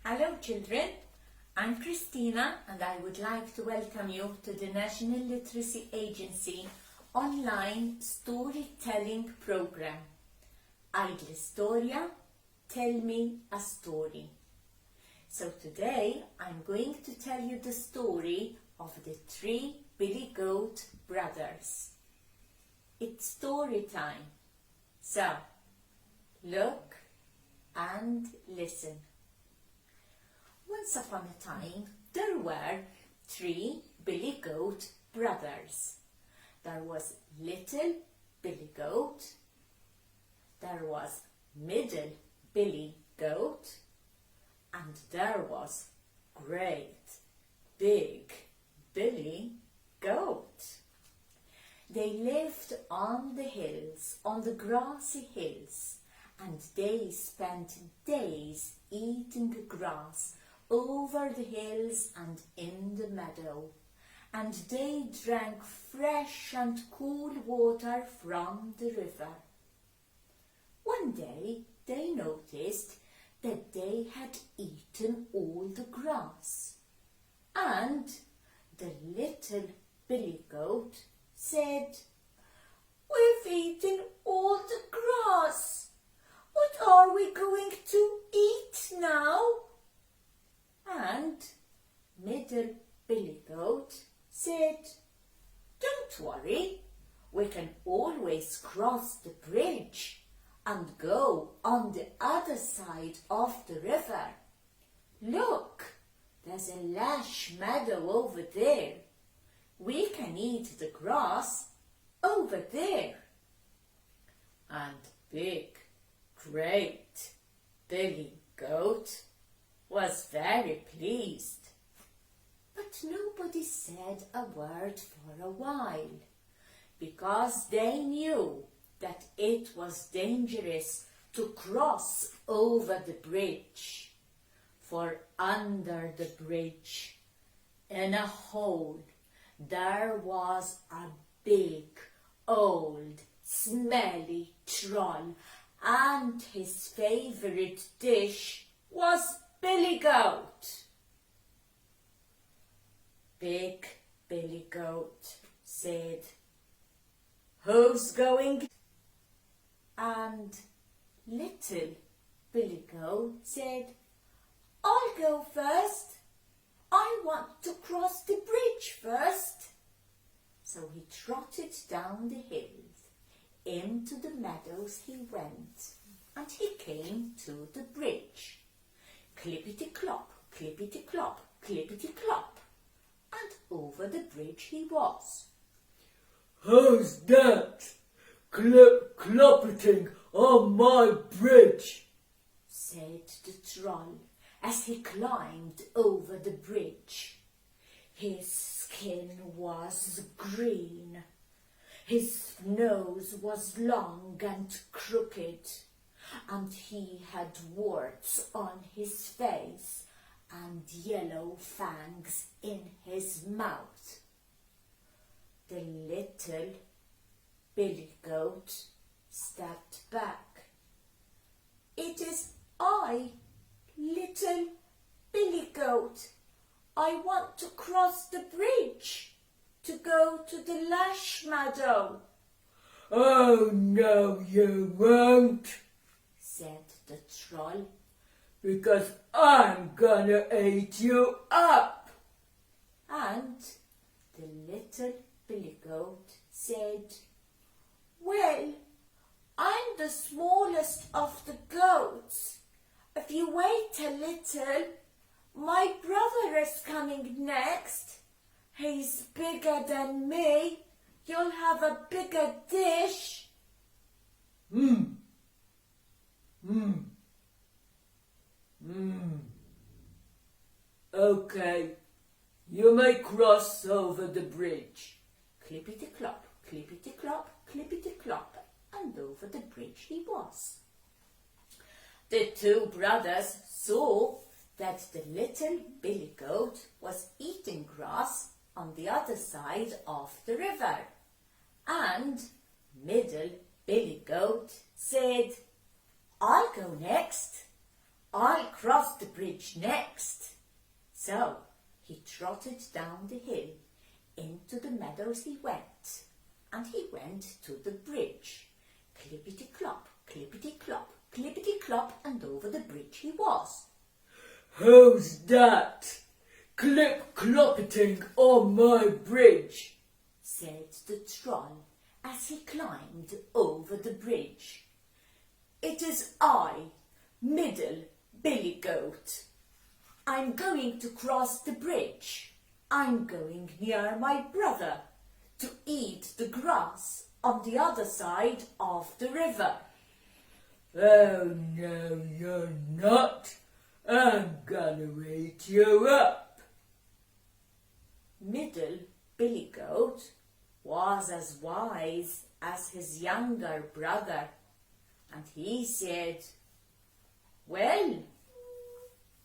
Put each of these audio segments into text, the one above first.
Hello children, I'm Christina and I would like to welcome you to the National Literacy Agency online storytelling program. Għidli, Storja, tell me a story. So today I'm going to tell you the story of the three Billy Goat brothers. It's story time. So, look and listen. Once upon a time, there were three Billy Goat brothers. There was little Billy Goat, there was middle Billy Goat, and there was great big Billy Goat. They lived on the hills, on the grassy hills, and they spent days eating grass over the hills and in the meadow, and they drank fresh and cool water from the river. One day they noticed that they had eaten all the grass, and the little Billy Goat said, "We've eaten all the grass. What are we going to eat now?" And middle Billy Goat said, "Don't worry, we can always cross the bridge and go on the other side of the river. Look, there's a lush meadow over there. We can eat the grass over there." And big, great Billy Goat was very pleased. But nobody said a word for a while, because they knew that it was dangerous to cross over the bridge. For under the bridge, in a hole, there was a big, old, smelly troll, and his favorite dish was Billy Goat. Big Billy Goat said, "Who's going?" And little Billy Goat said, "I'll go first. I want to cross the bridge first." So he trotted down the hills. Into the meadows he went, and he came to the bridge. Clippity-clop, clippity-clop, clippity-clop, and over the bridge he was. "Who's that clip-cloppeting on my bridge?" said the troll as he climbed over the bridge. His skin was green, his nose was long and crooked, and he had warts on his face and yellow fangs in his mouth. The little Billy Goat stepped back. "It is I, little Billy Goat. I want to cross the bridge to go to the lush meadow." "Oh, no, you won't," said the troll, "because I'm gonna eat you up." And the little Billy Goat said, "Well, I'm the smallest of the goats. If you wait a little, my brother is coming next. He's bigger than me. You'll have a bigger dish." Okay, you may cross over the bridge. Clippity-clop, clippity-clop, clippity-clop, and over the bridge he was. The two brothers saw that the little Billy Goat was eating grass on the other side of the river, and middle Billy Goat said, "I'll go next. I'll cross the bridge next. So he trotted down the hill. Into the meadows he went, and he went to the bridge. Clippity-clop, clippity-clop, clippity-clop, and over the bridge he was. Who's that? Clip-cloppeting on my bridge, said the troll as he climbed over the bridge. It is I, Middle Billy Goat. I'm going to cross the bridge. I'm going near my brother to eat the grass on the other side of the river. Oh, no, you're not. I'm gonna eat you up. Middle Billy Goat was as wise as his younger brother, and he said, well,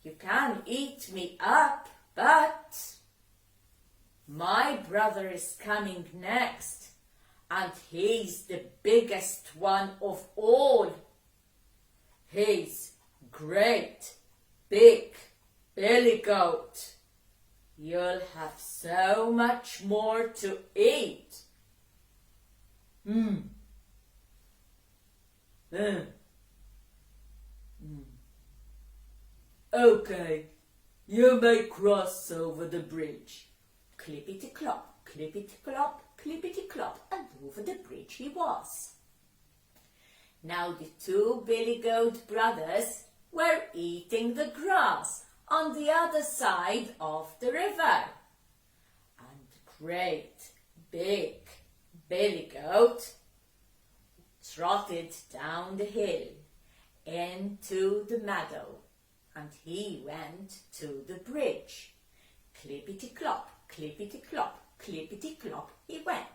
you can eat me up, but my brother is coming next, and he's the biggest one of all. He's great, big Billy Goat. You'll have so much more to eat. Okay, you may cross over the bridge. Clippity-clop, clippity-clop, clippity-clop, and over the bridge he was. Now the two Billy Goat brothers were eating the grass on the other side of the river. And great big Billy Goat trotted down the hill into the meadow, and he went to the bridge. Clippity-clop, clippity-clop, clippity-clop he went.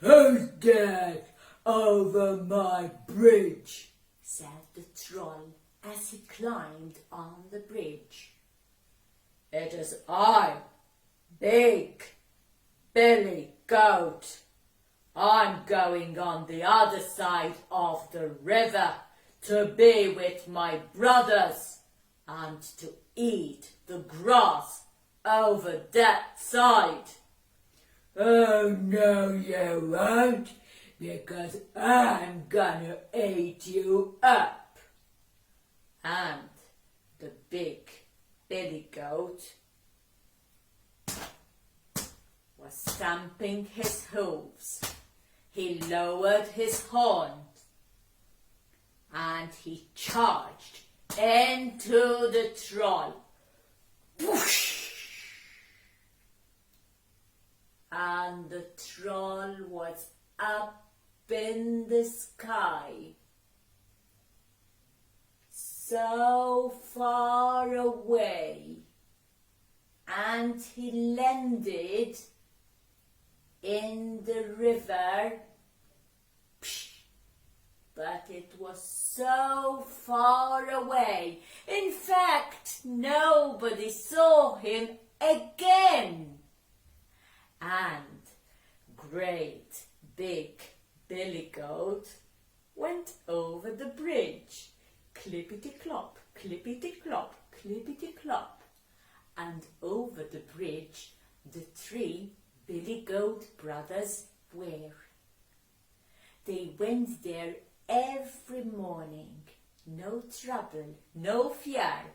Who's that over my bridge? Said the troll as he climbed on the bridge. It is I, Big Billy Goat. I'm going on the other side of the river to be with my brothers and to eat the grass over that side. Oh, no, you won't, because I'm gonna eat you up. And the big Billy Goat was stamping his hooves. He lowered his horn and he charged into the troll. Whoosh! And the troll was up in the sky, so far away, and he landed in the river. But it was so far away. In fact, nobody saw him again. And great big Billy Goat went over the bridge. Clippity-clop, clippity-clop, clippity-clop. And over the bridge the three Billy Goat brothers were. They went there every morning. No trouble, no fear,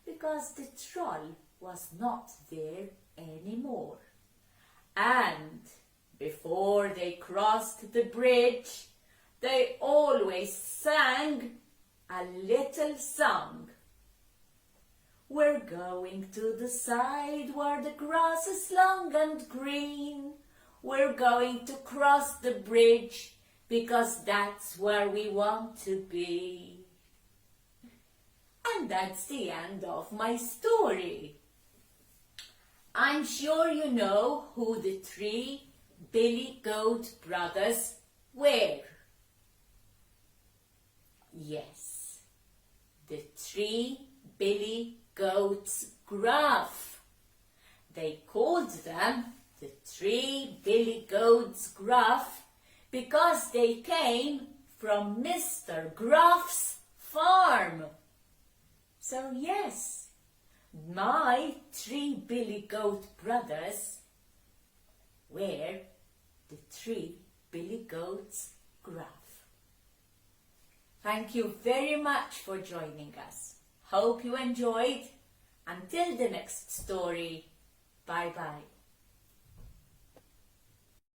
because the troll was not there anymore. And before they crossed the bridge, they always sang a little song. We're going to the side where the grass is long and green. We're going to cross the bridge because that's where we want to be. And that's the end of my story. I'm sure you know who the three Billy Goat brothers were. Yes, the three Billy Goats Gruff. They called them the three Billy Goats Gruff because they came from Mr. Gruff's farm. So yes, my 3 billy goat brothers were the 3 billy goats Gruff. Thank you very much for joining us. Hope you enjoyed. Until the next story, bye-bye.